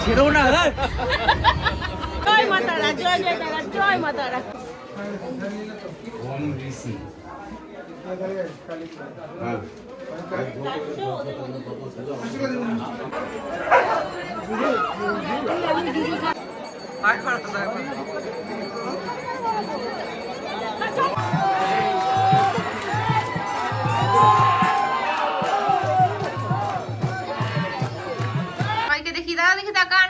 ছেড়ো না। জয় মা তারা, জয় জয় তারা, জয় মা তারা। দেখি দাঁড়া, দেখি তাকান।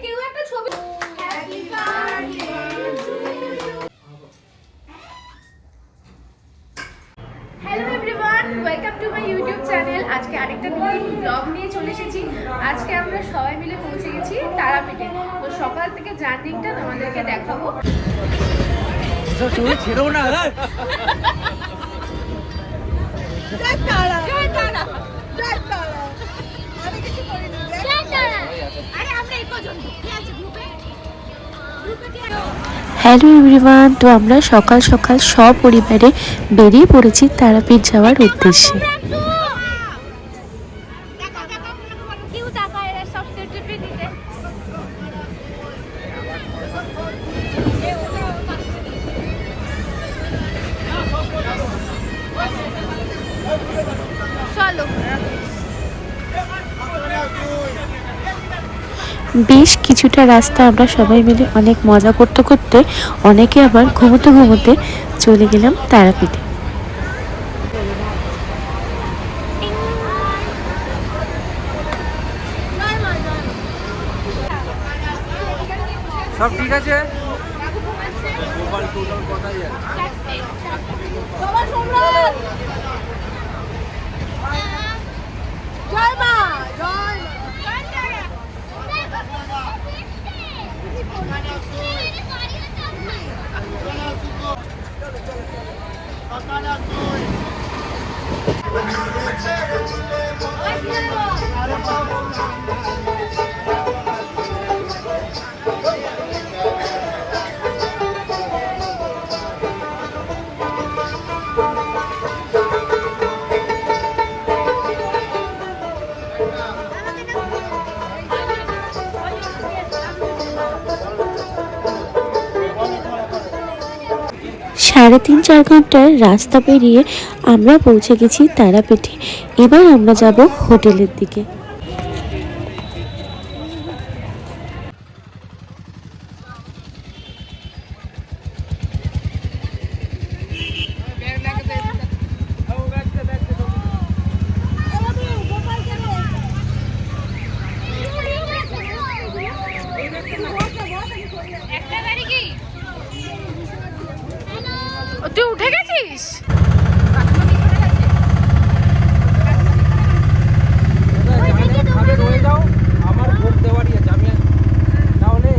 কেউ একটা ছবি। Hello everyone, welcome to my YouTube channel. আজকে আরেকটা নতুন ব্লগ নিয়ে চলে এসেছি। আজকে আমরা সবাই মিলে পৌঁছে গেছি তারাপীঠে। তো সকাল থেকে জার্নিটা তোমাদেরকে দেখাবো। ছেড়ো না। জয় তারা, জয় তারা, জয় তারা। আমি কিছু করিনি। জয় তারা। আরে আমরা এই পর্যন্ত কি আছে গ্রুপে? হ্যালো এভরিওয়ান, তো আমরা সকাল সকাল সপরিবারে বেরিয়ে পড়েছি তারাপীঠ যাওয়ার উদ্দেশ্যে। বেশ কিছুটা রাস্তা আমরা সবাই মিলে অনেক মজা করতে করতে অনেকে আবার ঘুমোতে ঘুমোতে চলে গেলাম তারাপীঠে। সব ঠিক আছে। জয় মা, জয় সাড়ে ৩-৪ ঘন্টার রাস্তা পেরিয়ে আমরা পৌঁছে গেছি তারাপীঠে। এবার আমরা যাব হোটেলের দিকে। তুই উঠে গেছিস? আমার ভোগ দেওয়ারই আছে, আমি তাহলে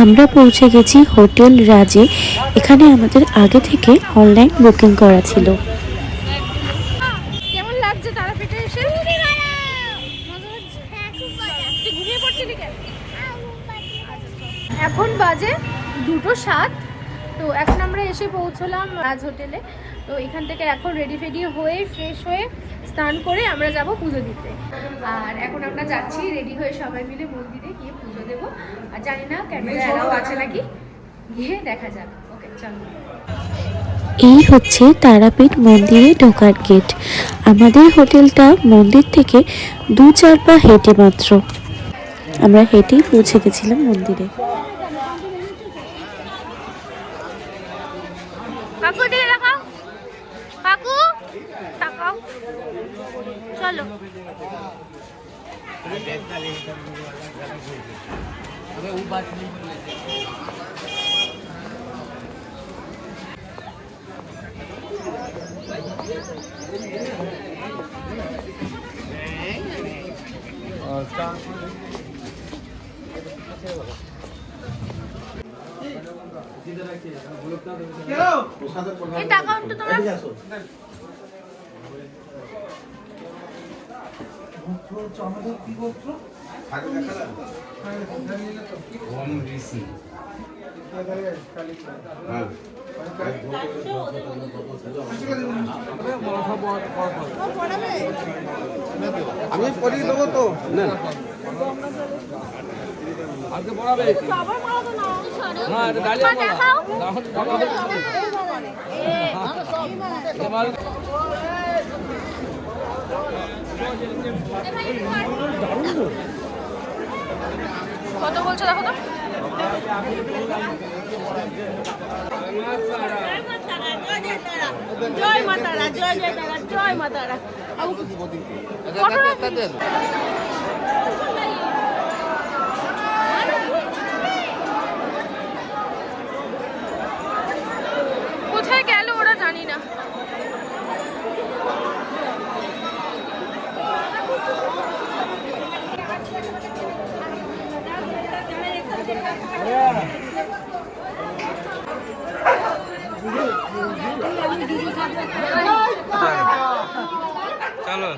আমরা পৌঁছে গেছি হোটেল রাজে। এখানে আমাদের আগে থেকে অনলাইন বুকিং করা ছিল। কেমন লাগছে তারাপীঠে এসে? ঘুমিয়ে পড়ছিলি কেন? এখন বাজে 2:07। তো এখন আমরা এসে পৌঁছলাম রাজ হোটেলে। তো এখান থেকে এখন রেডি ফেডি হয়ে ফ্রেশ হয়ে স্নান করে আমরা যাব পুজো দিতে। আর এখন আমরা যাচ্ছি রেডি হয়ে সবাই মিলে মন্দিরে গিয়ে পুজো দেবো। আর জানি না ক্যামেরা অ্যালাউ আছে নাকি, গিয়ে দেখা যাক। ওকে চলো। এই হচ্ছে তারাপীঠ মন্দিরে ঢোকার গেট। আমাদের হোটেলটা মন্দির থেকে 2-4 পা হেঁটে মাত্র। আমরা হেঁটেই পৌঁছে গেছিলাম মন্দিরে। কাকু দিকে দেখাও, কাকু তাকাও, চলো। এই টাকা উঠতে তোমার আমি পড়িয়ে দেবো তো না আজকে পড়াবে না এটা ডালিয়া মালা কত বলছো দেখো তো জয় মা তারা জয় জয় তারা জয় মা তারা কোথায় গেল ওরা জানি না চলো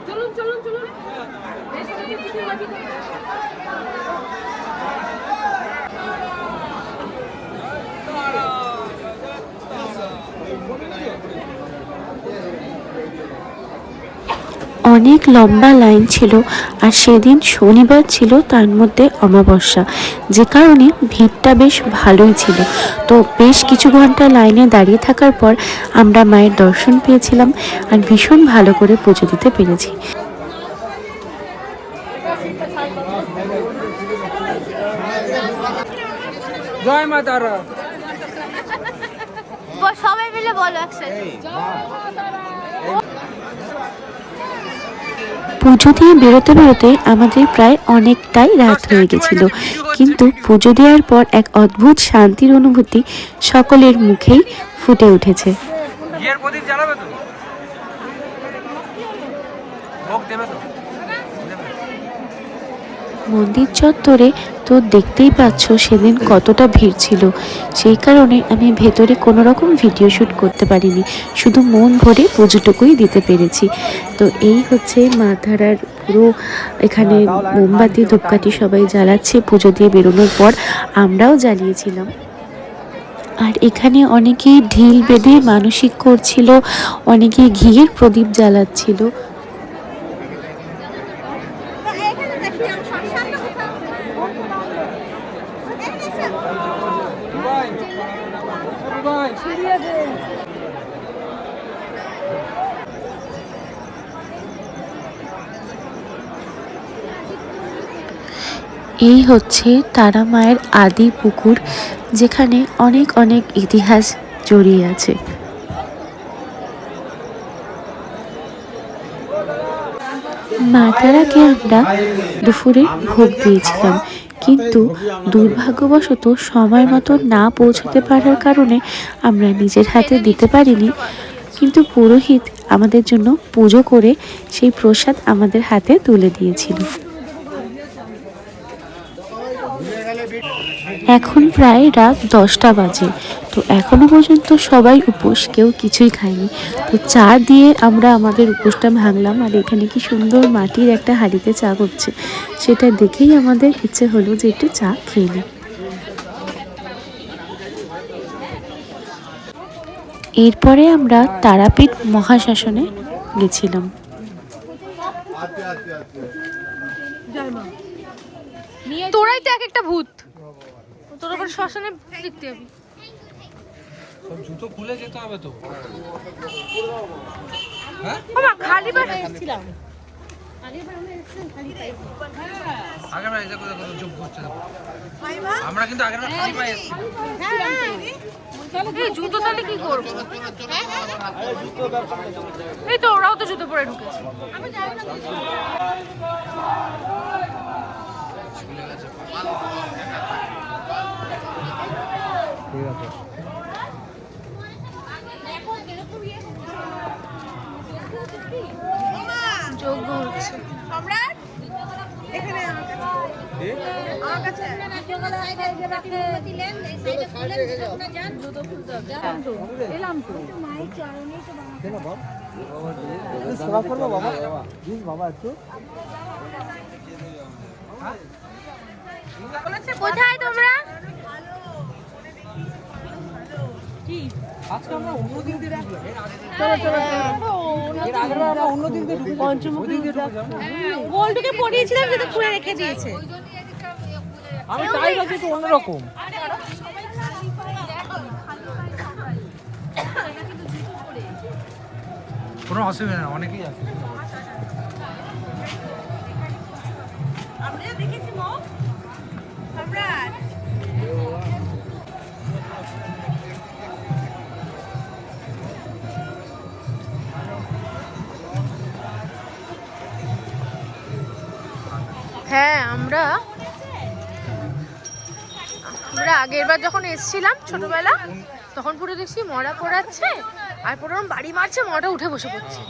চলুন চলুন চলুন অনেক লম্বা লাইন ছিল আর সেদিন শনিবার ছিল, তার মধ্যে অমাবস্যা, যে কারণে ভিড়টা বেশ ভালোই ছিল। তো বেশ কিছু ঘন্টা লাইনে দাঁড়িয়ে থাকার পর আমরা মায়ের দর্শন পেয়েছিলাম আর ভীষণ ভালো করে পুজো দিতে পেরেছি। জয় মা তারা সবাই মিলে বলো একসাথে পুজো দিয়ে বেরোতে বেরোতে আমাদের প্রায় অনেকটাই রাত হয়ে গেছিল, কিন্তু পুজো দেওয়ার পর এক অদ্ভুত শান্তির অনুভূতি সকলের মুখেই ফুটে উঠেছে। ঘিয়ের প্রদীপ জ্বালাবে তো ভোগ দেবে তো মন্দির চত্বরে তো দেখতেই পাচ্ছ সেদিন কতটা ভিড় ছিল, সেই কারণে আমি ভেতরে কোনো রকম ভিডিও শ্যুট করতে পারিনি, শুধু মন ভরে পুজোটুকুই দিতে পেরেছি। তো এই হচ্ছে মা তারার পুরো এখানে মোমবাতি ধূপকাঠি সবাই জ্বালাচ্ছে পুজো দিয়ে বেরোনোর পর, আমরাও জ্বালিয়েছিলাম। আর এখানে অনেকেই ঢিল বেঁধে মানসিক করছিল, অনেকে ঘিয়ের প্রদীপ জ্বালাচ্ছিল। এই হচ্ছে তারা মায়ের আদি পুকুর, যেখানে অনেক অনেক ইতিহাস জড়িয়ে আছে। মা তারাকে আমরা দুপুরে ভোগ দিয়েছিলাম, কিন্তু দুর্ভাগ্যবশত সময় মতো না পৌঁছতে পারার কারণে আমরা নিজের হাতে দিতে পারিনি, কিন্তু পুরোহিত আমাদের জন্য পুজো করে সেই প্রসাদ আমাদের হাতে তুলে দিয়েছিল। এখন প্রায় রাত 10টা বাজে, তো এখনো পর্যন্ত সবাই উপোস, কেউ কিছুই খায়নি। তো চা দিয়ে আমরা আমাদের উপোসটা ভাঙলাম, আর এখানে কি সুন্দর মাটির একটা হাঁড়িতে চা করছে, সেটা দেখেই আমাদের ইচ্ছে হলো যে একটু চা খেয়ে নিই। এরপরে আমরা তারাপীঠ মহাশ্মশানে গেছিলাম। তোরাই তো এক একটা ভূত, তোর আবার শ্মশানে দেখতে যাবি। সব জুতো খুলে যেতে হবে তো হ্যাঁ খালি বার এসেছিলাম আগের বার দেখো দেখো যোগ করছে দেখো আমরা কিন্তু আগের বার খালি পায়ে এসেছি এই জুতো তাহলে কি করবো? এই তো ওরাও তো জুতো পরে ঢুকেছে। আমি জানি না আছে। সম্রাট এখানে আমার কাছে কোথায় তোমরা? আজকে আমরা অন্য দিন দিয়ে ঢুকলাম। এর আগের বার আমরা অন্য দিন দিয়ে ঢুকলাম। পঞ্চমুখী গোল্ডকে পরিয়েছিলাম যেটা খুলে রেখে দিয়েছে। আমি তাই ভাবছি একটু অন্যরকম। কোনো অসুবিধা না, অনেকেই আছে। আমরা দেখেছি মো সম্রাট হ্যাঁ, আমরা আগের বার যখন এসেছিলাম ছোটবেলা, তখন পুরো দেখছি মরা পড়াচ্ছে আর পুরো বাড়ি মারছে, মরাটা উঠে বসে পড়ছে।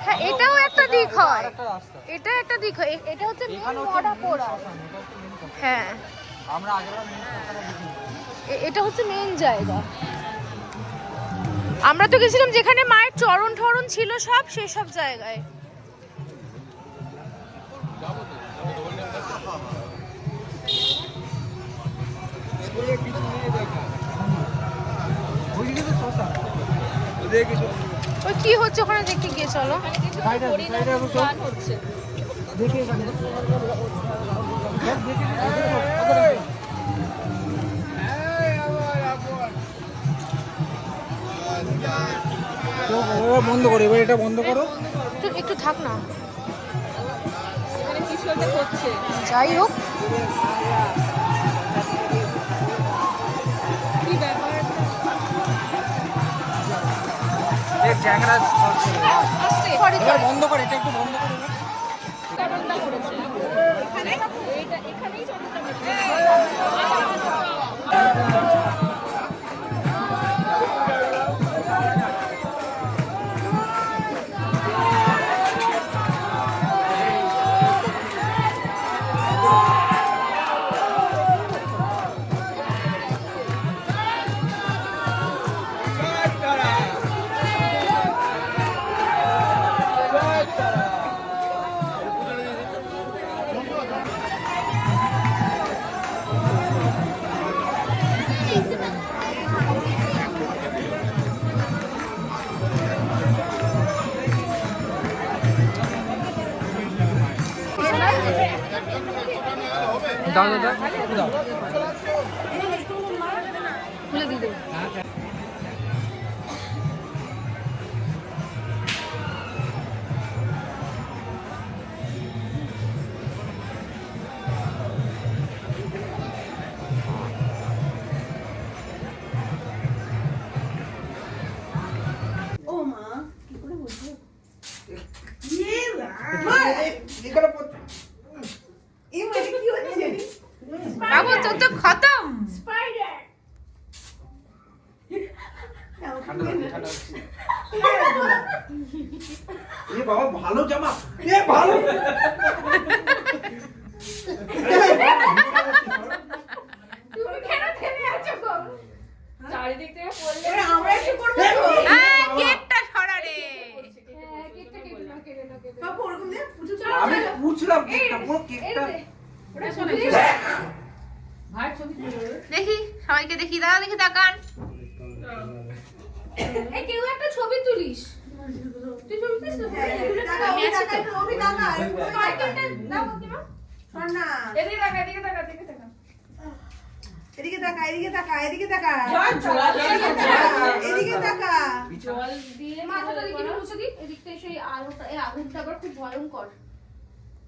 হ্যাঁ, এটাও একটা দিক হয়, এটা একটা দিক হয়। এটা হচ্ছে মরা পড়া। হ্যাঁ, আমরা আগের বার এটা হচ্ছে মেন জায়গা। আমরা তো গেছিলাম যেখানে মায়ের চরণ ঠরণ ছিল সব, সেই সব জায়গায়। ওই কি হচ্ছে ওখানে দেখতে গিয়ে চলো। বন্ধ করো, এবার এটা বন্ধ করো। একটু থাক না, যাই হোক। বন্ধ করে, এটা একটু বন্ধ করে। দাও দাও দাও দাও, খুলে দিয়ে দেবো। বাবু তোর তো খতম। বাবা ভালো জামা, ভালো। চারিদিক থেকে পড়লে আমরা একটু করবো। কেকটা সরা রে। বাবু ওরকম দিয়ে পুজো আমি বুঝলাম কেকটা, পুরো কেকটা। দেখি সবাইকে দেখি, দাদা দেখি তাকান। এই কেউ একটা ছবি তুলিস। তুই ছবি তুলিস তো? আমি আছি তো। ওবি টাকা সাইকেলটা দাও কিমা। না এদিকে তাকা, এদিকে তাকা, এদিকে তাকা। এদিকে তাকা, এদিকে তাকা, এদিকে তাকা, এদিকে তাকা। জল দিয়ে মাথাটা দিকে মুছে দি। এদিকটা সেই আলোটা, এই আগুনটা আবার খুব ভয়ঙ্কর।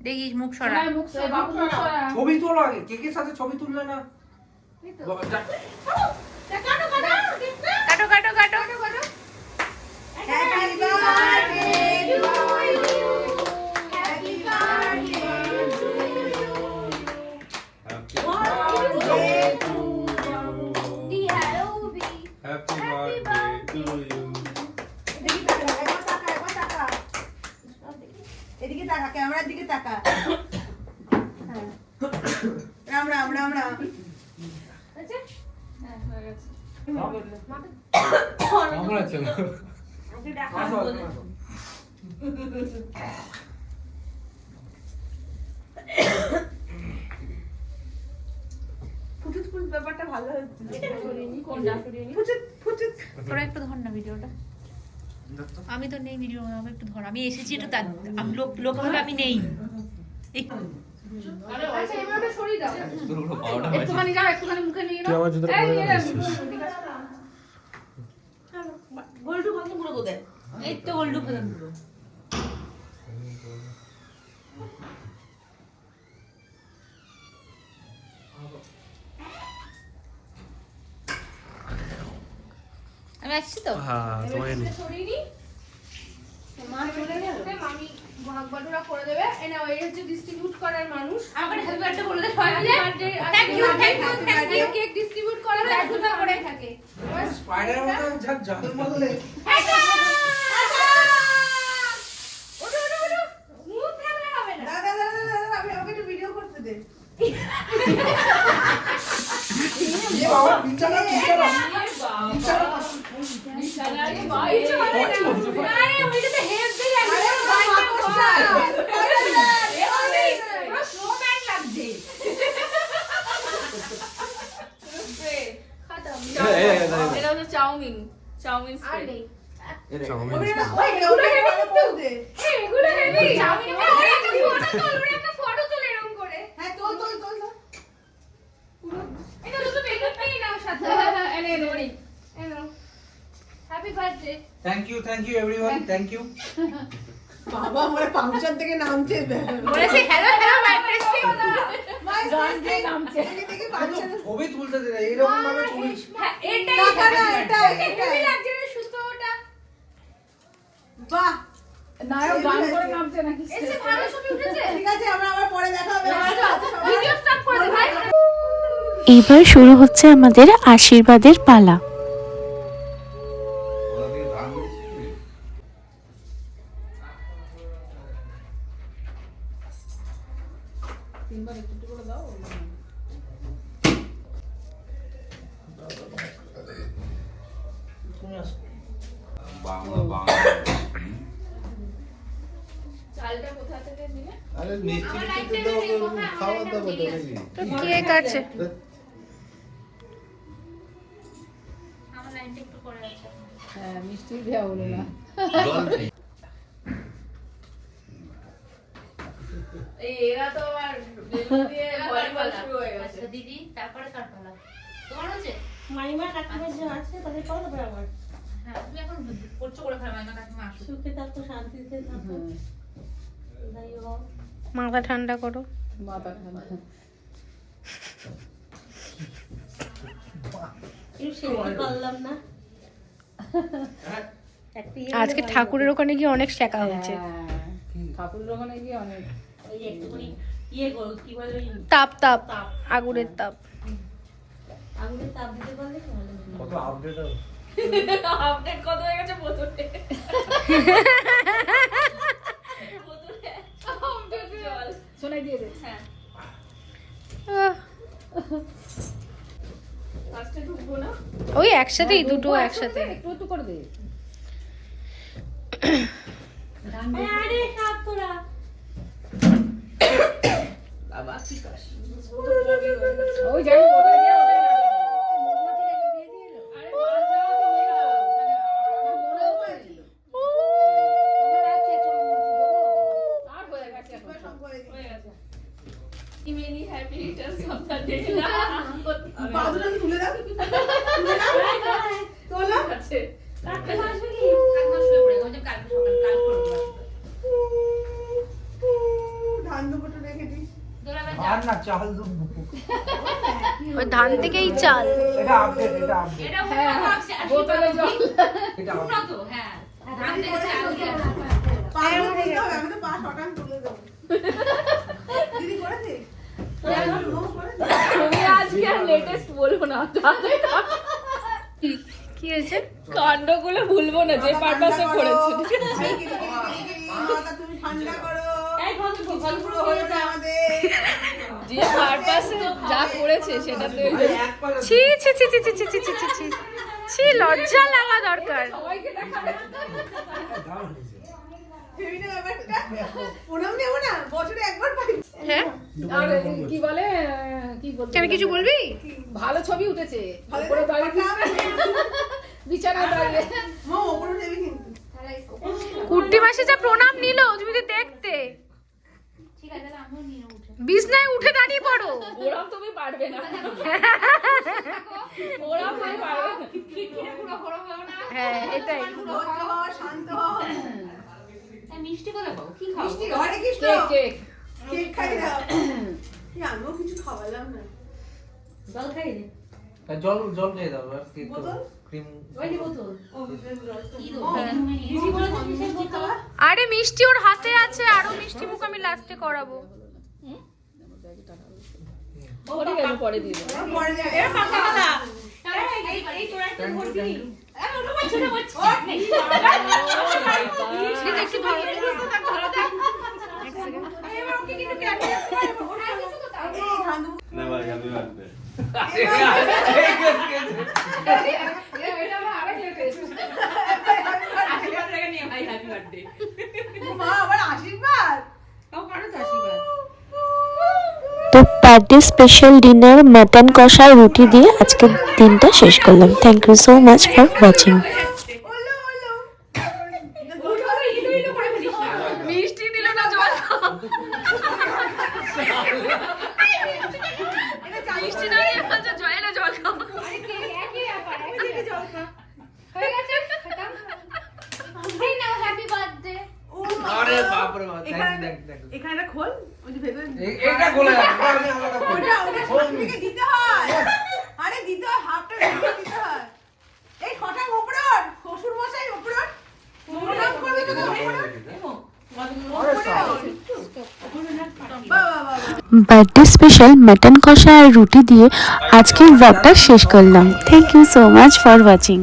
দেখিস মুখ সরা। মুখ সরা। ছবি তোলো আগে, কেকের সাথে ছবি তুললে না। কাটো কাটো কাটো কাটো কাটো। Happy birthday to you, happy birthday to you, happy birthday to Happy birthday to you. এদিকে তাকা, একবার তাকা, একবার তাকা। এদিকে তাকা, ক্যামেরার দিকে তাকা। হ্যাঁ। রাম রাম রাম রাম। আচ্ছা হ্যাঁ হয়ে গেছে কেমন আছে ফুটুত ফুট ব্যাপারটা ভালো হয়েছে। কোনটা সরিয়ে ফুটুত ফুটুত। তোরা একটু ধর না ভিডিওটা। আমি তো নেই ভিডিও, আমি একটু ধর। আমি এসেছি একটু আমি লোক ভাবে আমি নেই। আচ্ছা এবারে সরিয়ে দাও একটুখানি যাও, একটুখানি মুখে নিয়ে নাও। গোলটু কত পুরো কোথায়? এই তো গোল্ডু প্রধান পুরো। আমি আসছি তো। সরিয়ে নি মা চলে গেছে, মামি ভাগ বাটোরা করে দেবে। এই নাও, এই হচ্ছে ডিস্ট্রিবিউট করার মানুষ। আমাকে হ্যাপি বার্থডে বলে দে সবাই মিলে। Thank you thank you thank you. Cake distribute করা যায় দুটো করে থাকে। স্পাইডারের মতো যা জাদুর বদলে ওঠো ওঠো ওঠো, মুখ থাকলে হবে না। দাদা দাদা দাদা আমি আমাকে একটু ভিডিও করতে দে। এ বাবা বিছানা আরে ওইটাতে হেল্প দিয়ে আরে স্নোম্যান লাগছে। এটা হচ্ছে চাউমিন, চাউমিন আর স্প্রে। নেই। ওই ভালো দে। এগুলো হেভি। চাউমিন ওরে একটা ফটো তোল, ওরে একটা ফটো তোল এরকম করে। হ্যাঁ তোল তোল তোল। এটা দুটো বেলুন নিয়ে নাও সাথে। এনে দড়ি। এনো। Happy birthday. Thank you everyone, thank you. বাবা আমার ফাংশন থেকে নামছে। বলেছি হ্যালো হ্যালো মাই টেস্টি। গান দিয়ে নামছে। দেখি ফাংশন। ছবি তুলতে দে, এইরকম ভাবে ছবি। হ্যাঁ এটাই টাকা না এটা হেভি লাগছে রে সুতোটা। বাহ নায়ক গান করে নামছে নাকি? এসে ভালো ছবি উঠেছে। ঠিক আছে আমরা আবার পরে দেখা হবে। ভিডিও স্টার্ট করে দে ভাই। এবার শুরু হচ্ছে আমাদের আশীর্বাদের পালা। তিনবার একটু একটু করে দাও। চালটা কোথা থেকে নিলে? আরে মিষ্টি মিষ্টি তো খাওয়া দাওয়া তো নাকি তো কেক আছে। আমার লাইনটা একটু করে আছে। হ্যাঁ মিষ্টি দেওয়া হলো না। জল নেই এই এরা তো আর বেলুন দিয়ে ভলিবল শুরু হয়ে গেছে। আচ্ছা দিদি তারপরে কার পালা? তোমার হচ্ছে? মাইমা কাকিমা যে আছে তাদের কল হবে আমার হ্যাঁ তুমি এখন করছো করে ফেলো মাইমা কাকিমা আসো। সুখে থাকো শান্তিতে থাকো যাই হোক মাথা ঠান্ডা করো। মাথা ঠান্ডা। কেউ সেরকম পারলাম না আজকে ঠাকুরের ওখানে গিয়ে অনেক শেখা হয়েছে। হ্যাঁ, ঠাকুরের ওখানে গিয়ে অনেক ওই একটুখানি ইয়ে করো কি বলে ওই তাপ তাপ আগুনের তাপ। আঙুলের তাপ দিতে পারলে কি ভালো হতো। কত আপডেট হবে। আপডেট কত হয়ে গেছে বোতলে? শোনাই দিয়ে দে। হ্যাঁ আজকে ঢুকবো না। ওই একসাথেই দুটো একসাথে। একটু একটু করে দে। আরে সাপ তোরা বাবা কি কাশি। ওই যাই ওটা দিয়ে ওটা না। আরে মার যাও তো নিয়ে নাও। মনেও তো ছিল। আমার আছে চল আর হয়ে গেছে এখন সব হয়ে গেছে। Many happy returns of the day. বাজুটা তুলে দাও। তুলে দাও। তোলা আছে কাটতে আসবে কি কাকিমা শুয়ে পড়ে গেছে কালকে সকাল কাল করব। ধান দুটো রেখে দিই। দোলাবে আর না চাল দুধ। ওই ধান থেকেই চাল। এটা আপডেট, এটা আপডেট। এটা উন্নত আছে বোতলে জল। এটা উন্নত হ্যাঁ ধান থেকে চাল দিয়ে পায়ে উঠে দিতে হবে, আমি তো পা শটান তুলে দেবো। দিদি করেছে? তুমি আজকে আর লেটেস্ট বলবো না। কি হয়েছে? কাণ্ডগুলো ভুলবো না যে পারপাসে করেছে। মাথা তুমি ঠান্ডা করো। পুরো হয়েছে আমাদের যে পারপাসে যা করেছে সেটাতে ছি ছি ছি ছি ছি ছি ছি ছি ছি ছি ছি লজ্জা লাগা দরকার। সবাইকে দেখাবে। ফেমিনা ব্যাপারটা প্রণাম নেবো না, বছরে একবার পাই। হ্যাঁ আর কি বলে কি বলতে কেন কিছু বলবি? ভালো ছবি উঠেছে উপরে দাঁড়িয়ে বিছানায় দাঁড়িয়ে মা ওপরে নেবে কিন্তু। কুর্তি মাসি যা প্রণাম নিল তুমি তো দেখতে। ঠিক আছে, তাহলে আমিও নিয়ে উঠে। বিছনায় উঠে দাঁড়িয়ে পড়ো। ওরাও তুমি পারবে না ওরাও তুমি পারবে না খিটখিটে পুরো গরম হবে না। হ্যাঁ এটাই। ধৈর্য হও, শান্ত হও। এই মিষ্টি কোথায় পাবো? কি খাবো? মিষ্টি ঘরে কৃষ্ণ কেক কেক কেক খাই দাও। আমিও কিছু খাওয়ালাম না। জল খাই রে জল জল খেয়ে দাও আর কি বোতল? ক্রিম ওই যে বোতল কি দেবো? রুমে নিয়ে দিদি বলে তো কিসের মিষ্টি খাওয়া? আরে মিষ্টি ওর হাতে আছে, আরো মিষ্টি মুখ আমি লাস্টে করাবো। পরে গেল পরে দিয়ে দেবো পরে দেবে। এই তোরা একটু ভোট Thank you, দিবি। আমি ওটা পাচ্ছি না, পাচ্ছি না। ঠিক আছে, একটু ধরো। এবার ওকে কিন্তু কেটে দিতে পারবো। আর কিছু তো তাও। এই ধান্দু। Never happy birthday. এটা আমার আরেক লেটেস্ট আশীর্বাদ রেখে নিয়ে ভাই, হ্যাপি বার্থডে। মা আবার আশীর্বাদ। তাও কারো তো আশীর্বাদ। তো বার্থডে স্পেশাল ডিনার মাটন কষা রুটি দিয়ে আজকের দিনটা শেষ করলাম। Thank you so much for watching. ওলো ওলো। ইলু করে ফেলিস না। মিষ্টি দিল না, জল খাও। মিষ্টি দাঁড়িয়ে বলছে জয় না, জল খাও। হয়ে গেছে? এই নাও, হ্যাপি বার্থডে। ও মা। আরে বাপ রে বাপ, এখানে দেখ দেখ এখানে একটা খোল, ওই যে ভেতরে এটা খোলা যাবে আমি আলাদা করি ওটা সবথেকে দিতে হয়। আরে দিতে হয়, হাফটা দিতে হয়। এই কটা ওপরন, শ্বশুর মশাই ওপরন। প্রণাম করবে তো ওপরন। বাবা বার্থডে স্পেশাল মাটন কষা আর রুটি দিয়ে আজকের ব্লগটা শেষ করলাম। Thank you so much for watching.